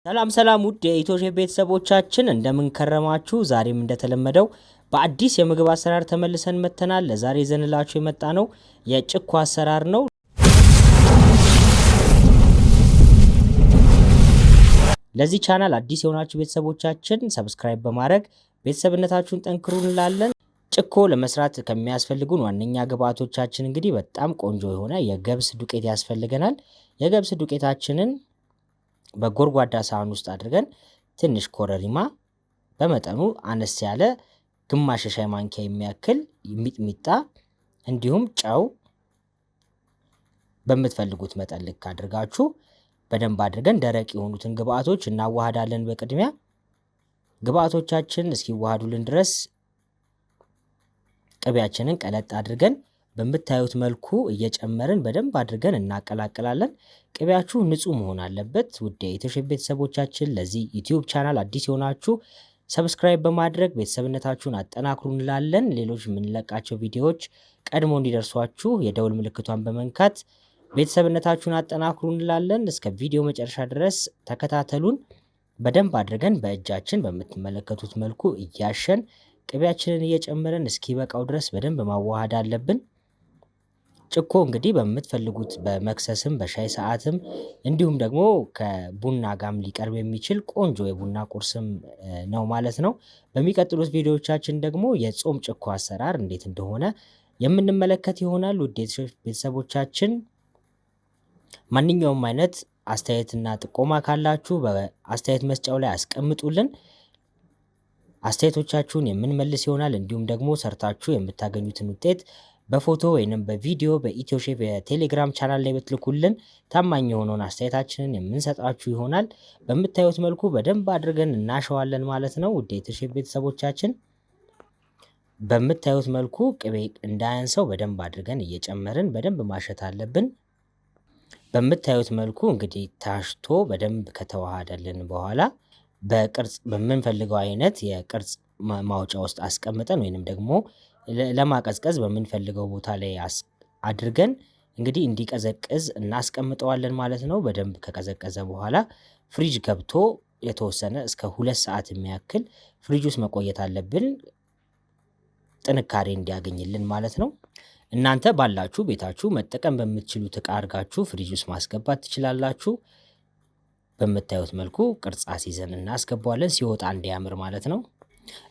ሰላም ውድ የኢትዮሼፍ ቤተሰቦቻችን እንደምን ከረማችሁ? ዛሬም እንደተለመደው በአዲስ የምግብ አሰራር ተመልሰን መጥተናል። ለዛሬ ይዘንላችሁ የመጣነው የጭኮ አሰራር ነው። ለዚህ ቻናል አዲስ የሆናችሁ ቤተሰቦቻችን ሰብስክራይብ በማድረግ ቤተሰብነታችሁን ጠንክሩ እንላለን። ጭኮ ለመስራት ከሚያስፈልጉን ዋነኛ ግብአቶቻችን እንግዲህ በጣም ቆንጆ የሆነ የገብስ ዱቄት ያስፈልገናል። የገብስ ዱቄታችንን በጎርጓዳ ሳህን ውስጥ አድርገን ትንሽ ኮረሪማ በመጠኑ አነስ ያለ ግማሽ ሻይ ማንኪያ የሚያክል ሚጥሚጣ እንዲሁም ጨው በምትፈልጉት መጠን ልክ አድርጋችሁ በደንብ አድርገን ደረቅ የሆኑትን ግብአቶች እናዋሃዳለን። በቅድሚያ ግብአቶቻችን እስኪዋሃዱልን ድረስ ቅቤያችንን ቀለጥ አድርገን በምታዩት መልኩ እየጨመርን በደንብ አድርገን እናቀላቅላለን። ቅቤያችሁ ንጹህ መሆን አለበት። ውድ የኢትዮሼፍ ቤተሰቦቻችን ለዚህ ዩቲዩብ ቻናል አዲስ የሆናችሁ ሰብስክራይብ በማድረግ ቤተሰብነታችሁን አጠናክሩ እንላለን። ሌሎች የምንለቃቸው ቪዲዮዎች ቀድሞ እንዲደርሷችሁ የደውል ምልክቷን በመንካት ቤተሰብነታችሁን አጠናክሩ እንላለን። እስከ ቪዲዮ መጨረሻ ድረስ ተከታተሉን። በደንብ አድርገን በእጃችን በምትመለከቱት መልኩ እያሸን ቅቤያችንን እየጨመረን እስኪበቃው ድረስ በደንብ ማዋሃድ አለብን። ጭኮ እንግዲህ በምትፈልጉት በመክሰስም በሻይ ሰዓትም እንዲሁም ደግሞ ከቡና ጋም ሊቀርብ የሚችል ቆንጆ የቡና ቁርስም ነው ማለት ነው። በሚቀጥሉት ቪዲዮዎቻችን ደግሞ የጾም ጭኮ አሰራር እንዴት እንደሆነ የምንመለከት ይሆናል። ውድ ቤተሰቦቻችን ማንኛውም አይነት አስተያየትና ጥቆማ ካላችሁ በአስተያየት መስጫው ላይ አስቀምጡልን። አስተያየቶቻችሁን የምንመልስ ይሆናል። እንዲሁም ደግሞ ሰርታችሁ የምታገኙትን ውጤት በፎቶ ወይንም በቪዲዮ በኢትዮሼፍ የቴሌግራም ቻናል ላይ ብትልኩልን ታማኝ የሆነውን አስተያየታችንን የምንሰጣችሁ ይሆናል። በምታዩት መልኩ በደንብ አድርገን እናሸዋለን ማለት ነው። ውድ የኢትዮሼፍ ቤተሰቦቻችን በምታዩት መልኩ ቅቤ እንዳያንሰው በደንብ አድርገን እየጨመርን በደንብ ማሸት አለብን። በምታዩት መልኩ እንግዲህ ታሽቶ በደንብ ከተዋሃደልን በኋላ በቅርጽ በምንፈልገው አይነት የቅርጽ ማውጫ ውስጥ አስቀምጠን ወይንም ደግሞ ለማቀዝቀዝ በምንፈልገው ቦታ ላይ አድርገን እንግዲህ እንዲቀዘቅዝ እናስቀምጠዋለን ማለት ነው። በደንብ ከቀዘቀዘ በኋላ ፍሪጅ ገብቶ የተወሰነ እስከ 2 ሰዓት የሚያክል ፍሪጅ ውስጥ መቆየት አለብን፣ ጥንካሬ እንዲያገኝልን ማለት ነው። እናንተ ባላችሁ ቤታችሁ መጠቀም በምትችሉት ዕቃ አድርጋችሁ ፍሪጅ ውስጥ ማስገባት ትችላላችሁ። በምታዩት መልኩ ቅርጽ አስይዘን እናስገባዋለን፣ ሲወጣ እንዲያምር ማለት ነው።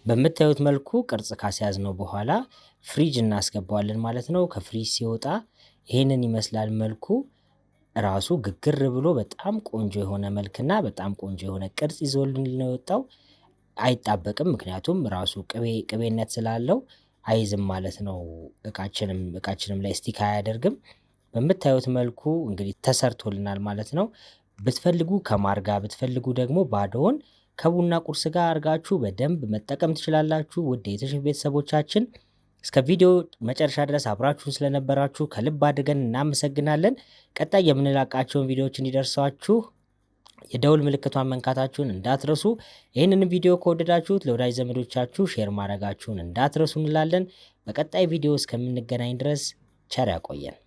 በምታዩት መልኩ ቅርጽ ካስያዝነው በኋላ ፍሪጅ እናስገባዋለን ማለት ነው። ከፍሪጅ ሲወጣ ይሄንን ይመስላል መልኩ። ራሱ ግግር ብሎ በጣም ቆንጆ የሆነ መልክና በጣም ቆንጆ የሆነ ቅርጽ ይዞልን ነው የወጣው። አይጣበቅም፣ ምክንያቱም ራሱ ቅቤነት ስላለው አይዝም ማለት ነው። እቃችንም ላይ ስቲክ አያደርግም። በምታዩት መልኩ እንግዲህ ተሰርቶልናል ማለት ነው። ብትፈልጉ ከማር ጋር ብትፈልጉ ደግሞ ባዶውን ከቡና ቁርስ ጋር አድርጋችሁ በደንብ መጠቀም ትችላላችሁ። ውድ የኢትዮሼፍ ቤተሰቦቻችን እስከ ቪዲዮ መጨረሻ ድረስ አብራችሁን ስለነበራችሁ ከልብ አድርገን እናመሰግናለን። ቀጣይ የምንለቃቸውን ቪዲዮዎች እንዲደርሷችሁ የደውል ምልክቷን መንካታችሁን እንዳትረሱ። ይህንን ቪዲዮ ከወደዳችሁት ለወዳጅ ዘመዶቻችሁ ሼር ማድረጋችሁን እንዳትረሱ እንላለን። በቀጣይ ቪዲዮ እስከምንገናኝ ድረስ ቸር ያቆየን።